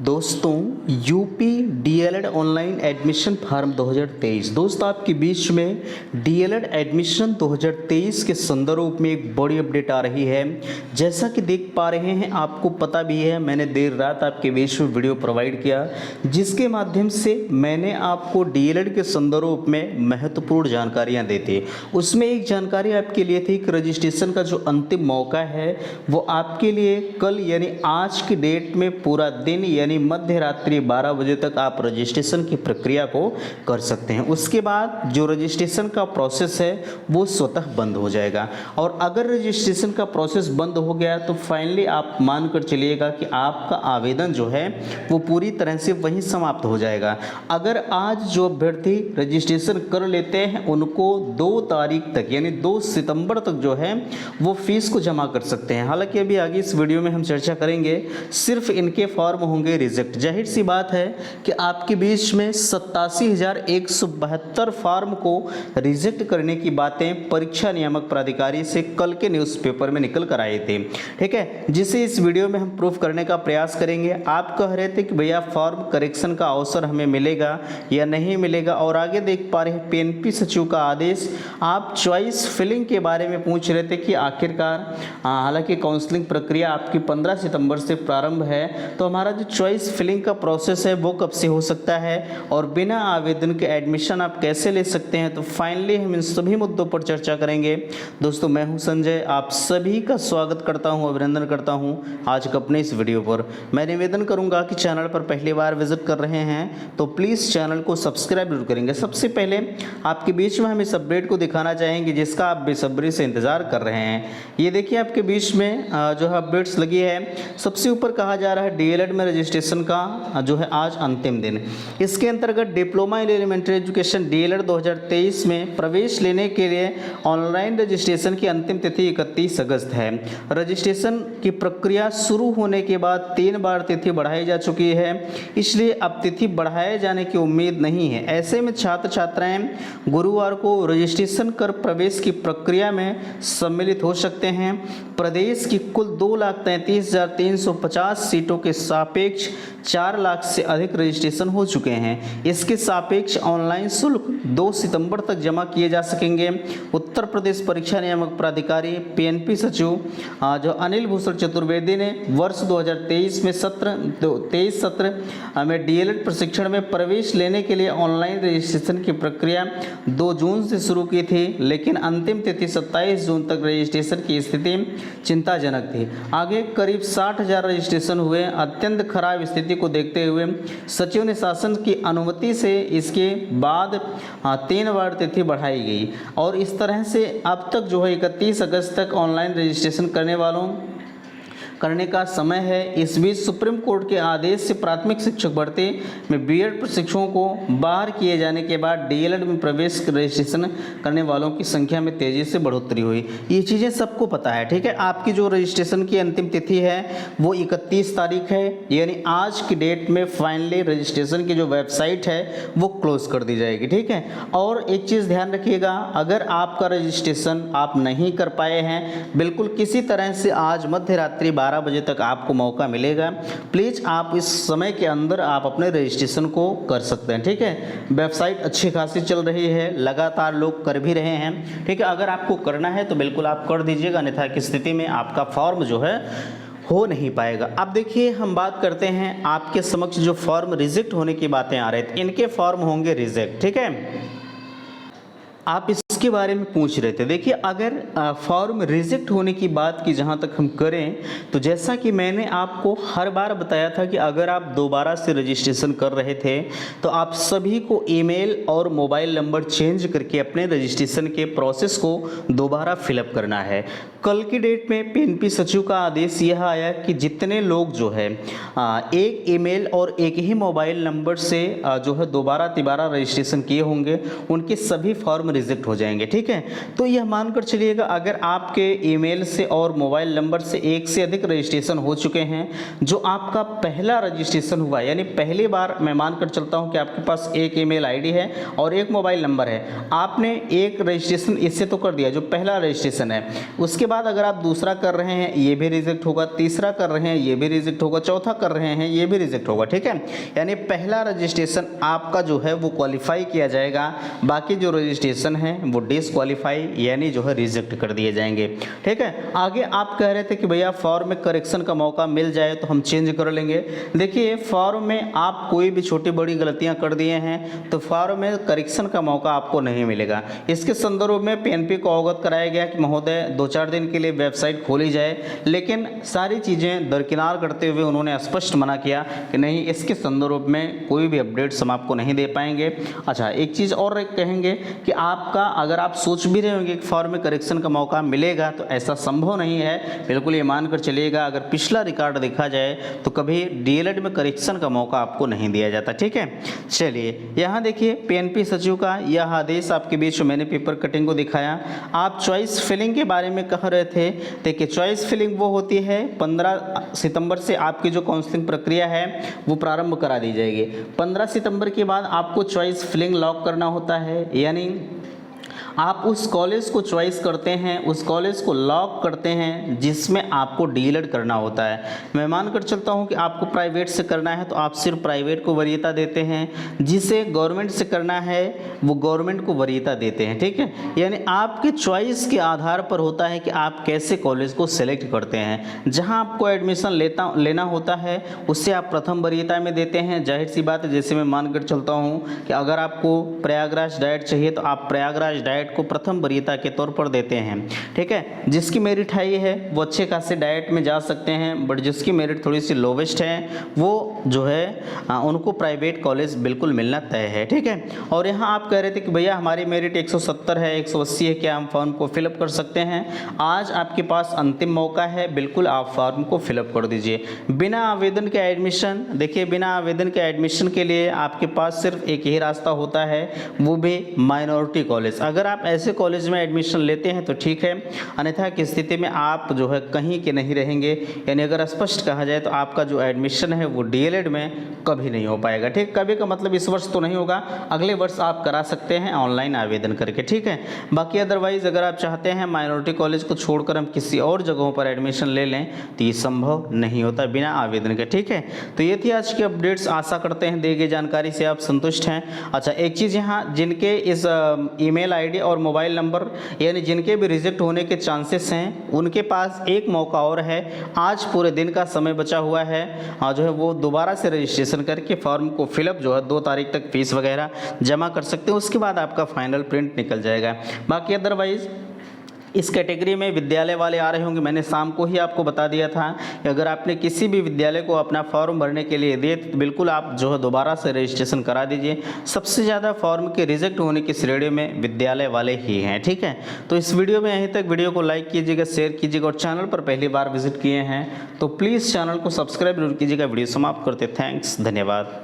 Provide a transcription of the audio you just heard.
दोस्तों UP DElEd online admission form 2023 दोस्तों आपके बीच में डीएलएड एडमिशन 2023 के संदर्भ में एक बड़ी अपडेट आ रही है। जैसा कि देख पा रहे हैं, आपको पता भी है, मैंने देर रात आपके बीच में वीडियो प्रोवाइड किया जिसके माध्यम से मैंने आपको डीएलएड के संदर्भ में महत्वपूर्ण जानकारियाँ दी थी। उसमें एक जानकारी आपके लिए थी कि रजिस्ट्रेशन का जो अंतिम मौका है वो आपके लिए कल यानी आज की डेट में पूरा दिन यानी मध्य रात्रि 12 बजे तक आप रजिस्ट्रेशन की प्रक्रिया को कर सकते हैं। उसके बाद जो रजिस्ट्रेशन का प्रोसेस है वो स्वतः बंद हो जाएगा और अगर रजिस्ट्रेशन का प्रोसेस बंद हो गया तो फाइनली आप मानकर चलिएगा कि आपका आवेदन जो है वो पूरी तरह से वहीं समाप्त हो जाएगा। अगर आज जो अभ्यर्थी रजिस्ट्रेशन कर लेते हैं उनको 2 तारीख तक यानी 2 सितंबर तक जो है वो फीस को जमा कर सकते हैं। हालांकि अभी आगे इस वीडियो में हम चर्चा करेंगे, सिर्फ इनके फॉर्म होंगे रिजेक्ट। जाहिर सी बात है कि आपके बीच में 87,172 फॉर्म को रिजेक्ट करने की बातें परीक्षा नियामक प्राधिकारी से कल के न्यूज़पेपर में निकल कर आए थे, ठीक है, जिसे इस वीडियो में हम प्रूफ करने का प्रयास करेंगे। आप कह रहे थे कि भैया फॉर्म करेक्शन का अवसर हमें मिलेगा या नहीं मिलेगा, और आगे देख पा रहे हैं पीएनपी सचिव का आदेश। आप चॉइस फिलिंग के बारे में पूछ रहे थे कि आखिरकार हालांकि काउंसलिंग प्रक्रिया आपकी 15 सितंबर से प्रारंभ है, तो हमारा जो चॉइस फिलिंग का प्रोसेस है वो कब से हो सकता है और बिना आवेदन के एडमिशन आप कैसे ले सकते हैं, तो फाइनली हम इन सभी मुद्दों पर चर्चा करेंगे। दोस्तों मैं हूं संजय, आप सभी का स्वागत करता हूं, अभिनंदन करता हूं आज के अपने इस वीडियो पर। मैं निवेदन करूंगा कि चैनल पर पहली बार विजिट कर रहे हैं तो प्लीज़ चैनल को सब्सक्राइब जरूर करेंगे। सबसे पहले आपके बीच में हम इस अपडेट को दिखाना चाहेंगे जिसका आप बेसब्री से इंतजार कर रहे हैं। ये देखिए आपके बीच में जो है अपडेट्स लगी है। सबसे ऊपर कहा जा रहा है डीएलएड में रजिस्ट्रेशन का जो है आज अंतिम दिन। इसके अंतर्गत diploma in elementary education DElEd 2023 में प्रवेश लेने के लिए ऑनलाइन रजिस्ट्रेशन की अंतिम तिथि 31 अगस्त है। रजिस्ट्रेशन की प्रक्रिया शुरू होने के बाद 3 बार तिथि बढ़ाई जा चुकी है, इसलिए अब तिथि बढ़ाए जाने की उम्मीद नहीं है। ऐसे में छात्र छात्राएं गुरुवार को रजिस्ट्रेशन कर प्रवेश की प्रक्रिया में सम्मिलित हो सकते हैं। प्रदेश की कुल 2,33,350 सीटों के सापेक्ष 4 लाख से अधिक रजिस्ट्रेशन हो चुके हैं। इसके सापेक्ष ऑनलाइन शुल्क 2 सितंबर तक जमा किए जा सकेंगे। उत्तर प्रदेश परीक्षा नियामक प्राधिकारी पीएनपी सचिव जो अनिल भूषण चतुर्वेदी ने वर्ष 2023 में 23 सत्र में डीएलएड प्रशिक्षण में प्रवेश लेने के लिए ऑनलाइन रजिस्ट्रेशन की प्रक्रिया 2 जून से शुरू की थी, लेकिन अंतिम तिथि 27 जून तक रजिस्ट्रेशन की स्थिति चिंताजनक थी। आगे करीब 60,000 रजिस्ट्रेशन हुए। अत्यंत खराब स्थिति को देखते हुए सचिव ने शासन की अनुमति से इसके बाद 3 बार तिथि बढ़ाई गई और इस तरह से अब तक जो है 31 अगस्त तक ऑनलाइन रजिस्ट्रेशन करने का समय है। इस बीच सुप्रीम कोर्ट के आदेश से प्राथमिक शिक्षक भर्ती में बीएड प्रशिक्षुओं को बाहर किए जाने के बाद डीएलएड में प्रवेश रजिस्ट्रेशन करने वालों की संख्या में तेजी से बढ़ोतरी हुई। ये चीज़ें सबको पता है, ठीक है। आपकी जो रजिस्ट्रेशन की अंतिम तिथि है वो 31 तारीख है, यानी आज की डेट में फाइनली रजिस्ट्रेशन की जो वेबसाइट है वो क्लोज कर दी जाएगी, ठीक है। और एक चीज़ ध्यान रखिएगा, अगर आपका रजिस्ट्रेशन आप नहीं कर पाए हैं, बिल्कुल किसी तरह से आज मध्य रात्रि 12 बजे तक आपको मौका मिलेगा। प्लीज़ आप इस समय के अंदर आप अपने रजिस्ट्रेशन को कर सकते हैं, ठीक है। वेबसाइट अच्छी खासी चल रही है, लगातार लोग कर भी रहे हैं, ठीक है। अगर आपको करना है तो बिल्कुल आप कर दीजिएगा, अन्यथा की स्थिति में आपका फॉर्म जो है हो नहीं पाएगा। अब देखिए हम बात करते हैं आपके समक्ष जो फॉर्म रिजेक्ट होने की बातें आ रही थी, इनके फॉर्म होंगे रिजेक्ट, ठीक है। आप इसके बारे में पूछ रहे थे। देखिए अगर फॉर्म रिजेक्ट होने की बात की जहाँ तक हम करें तो जैसा कि मैंने आपको हर बार बताया था कि अगर आप दोबारा से रजिस्ट्रेशन कर रहे थे तो आप सभी को ईमेल और मोबाइल नंबर चेंज करके अपने रजिस्ट्रेशन के प्रोसेस को दोबारा फिलअप करना है। कल की डेट में पीएनपी सचिव का आदेश यह आया कि जितने लोग जो है एक ईमेल और एक ही मोबाइल नंबर से जो है दोबारा तिबारा रजिस्ट्रेशन किए होंगे उनके सभी फॉर्म रिजेक्ट हो जाएंगे, ठीक है। तो यह मानकर चलिएगा अगर आपके ईमेल से और मोबाइल नंबर से एक से अधिक रजिस्ट्रेशन हो चुके हैं, जो आपका पहला रजिस्ट्रेशन हुआ यानी पहली बार, मैं मानकर चलता हूं कि आपके पास एक ईमेल आईडी है और एक मोबाइल नंबर है, आपने एक रजिस्ट्रेशन इससे तो कर दिया जो पहला रजिस्ट्रेशन है, उसके बाद अगर आप दूसरा कर रहे हैं ये भी रिजेक्ट होगा, तीसरा कर रहे हैं ये भी रिजेक्ट होगा, चौथा कर रहे हैं ये भी रिजेक्ट होगा, ठीक है। यानी पहला रजिस्ट्रेशन आपका जो है वो क्वालिफाई किया जाएगा, बाकी जो रजिस्ट्रेशन है वो डिसक्वालीफाई यानी जो है रिजेक्ट कर दिए जाएंगे, ठीक है। आगे आप कह रहे थे कि भैया फॉर्म में करेक्शन का मौका मिल जाए तो हम चेंज कर लेंगे। देखिए फॉर्म में आप कोई भी छोटी बड़ी गलतियां कर दिए हैं तो फॉर्म में करेक्शन का मौका आपको नहीं मिलेगा। इसके संदर्भ में पीएनपी को अवगत कराया गया कि महोदय 2-4 दिन के लिए वेबसाइट खोली जाए, लेकिन सारी चीज़ें दरकिनार करते हुए उन्होंने स्पष्ट मना किया कि नहीं, इसके संदर्भ में कोई भी अपडेट्स हम आपको नहीं दे पाएंगे। अच्छा, एक चीज़ और कहेंगे कि आपका अगर आप सोच भी रहे होंगे कि फॉर्म में करेक्शन का मौका मिलेगा तो ऐसा संभव नहीं है, बिल्कुल ये मानकर चलिएगा। अगर पिछला रिकॉर्ड देखा जाए तो कभी डीएलएड में करेक्शन का मौका आपको नहीं दिया जाता, ठीक है। चलिए यहाँ देखिए पीएनपी सचिव का यह आदेश आपके बीच में मैंने पेपर कटिंग को दिखाया। आप चॉइस फिलिंग के बारे में कह रहे थे, देखिए चॉइस फिलिंग वो होती है 15 सितंबर से आपकी जो काउंसलिंग प्रक्रिया है वो प्रारंभ करा दी जाएगी। 15 सितंबर के बाद आपको चॉइस फिलिंग लॉक करना होता है, यानी आप उस कॉलेज को चॉइस करते हैं, उस कॉलेज को लॉक करते हैं जिसमें आपको डीएलएड करना होता है। मैं मानकर चलता हूं कि आपको प्राइवेट से करना है तो आप सिर्फ प्राइवेट को वरीयता देते हैं, जिसे गवर्नमेंट से करना है वो गवर्नमेंट को वरीयता देते हैं, ठीक है। यानी आपके चॉइस के आधार पर होता है कि आप कैसे कॉलेज को सेलेक्ट करते हैं। जहाँ आपको एडमिशन लेना होता है उससे आप प्रथम वरीयता में देते हैं। जाहिर सी बात है, जैसे मैं मानकर चलता हूँ कि अगर आपको प्रयागराज डाइट चाहिए तो आप प्रयागराज डाइट को प्रथम वरीयता के तौर पर देते हैं, ठीक है। जिसकी मेरिट हाई है वो अच्छे खासे डाइट में जा सकते हैं, बट जिसकी मेरिट थोड़ी सी लोवेस्ट है वो जो है उनको प्राइवेट कॉलेज बिल्कुल मिलना तय है, ठीक है। और यहाँ आप कह रहे थे कि भैया हमारी मेरिट 170 है, 180 है, क्या हम फॉर्म को फिलअप कर सकते हैं? आज आपके पास अंतिम मौका है, बिल्कुल आप फॉर्म को फिलअप कर दीजिए। बिना आवेदन के एडमिशन, देखिए बिना आवेदन के एडमिशन के लिए आपके पास सिर्फ एक ही रास्ता होता है, वो भी माइनॉरिटी कॉलेज। अगर आप ऐसे कॉलेज में एडमिशन लेते हैं तो ठीक है, अन्यथा की स्थिति में आप जो है कहीं के नहीं रहेंगे। यानी अगर स्पष्ट कहा जाए तो आपका जो एडमिशन है वो डीएलएड में कभी नहीं हो पाएगा, ठीक। कभी का मतलब इस वर्ष तो नहीं होगा, अगले वर्ष आप करा सकते हैं ऑनलाइन आवेदन करके, ठीक है। बाकी अदरवाइज अगर आप चाहते हैं माइनॉरिटी कॉलेज को छोड़कर हम किसी और जगहों पर एडमिशन ले लें तो ये संभव नहीं होता बिना आवेदन के, ठीक है। तो ये थी आज की अपडेट्स, आशा करते हैं दी गई जानकारी से आप संतुष्ट हैं। अच्छा, एक चीज़ यहाँ, जिनके इस ईमेल आईडी और मोबाइल नंबर यानी जिनके भी रिजेक्ट होने के चांसेस हैं उनके पास एक मौका और है। आज पूरे दिन का समय बचा हुआ है, जो है वो दोबारा से रजिस्ट्रेशन करके फॉर्म को फिलअप जो है 2 तारीख तक फीस वगैरह जमा कर सकते हैं, उसके बाद आपका फाइनल प्रिंट निकल जाएगा। बाकी अदरवाइज इस कैटेगरी में विद्यालय वाले आ रहे होंगे, मैंने शाम को ही आपको बता दिया था कि अगर आपने किसी भी विद्यालय को अपना फॉर्म भरने के लिए दिए तो बिल्कुल आप जो है दोबारा से रजिस्ट्रेशन करा दीजिए। सबसे ज़्यादा फॉर्म के रिजेक्ट होने की श्रेणी में विद्यालय वाले ही हैं, ठीक है। तो इस वीडियो में यहीं तक, वीडियो को लाइक कीजिएगा, शेयर कीजिएगा और चैनल पर पहली बार विजिट किए हैं तो प्लीज़ चैनल को सब्सक्राइब जरूर कीजिएगा। वीडियो समाप्त करते, थैंक्स, धन्यवाद।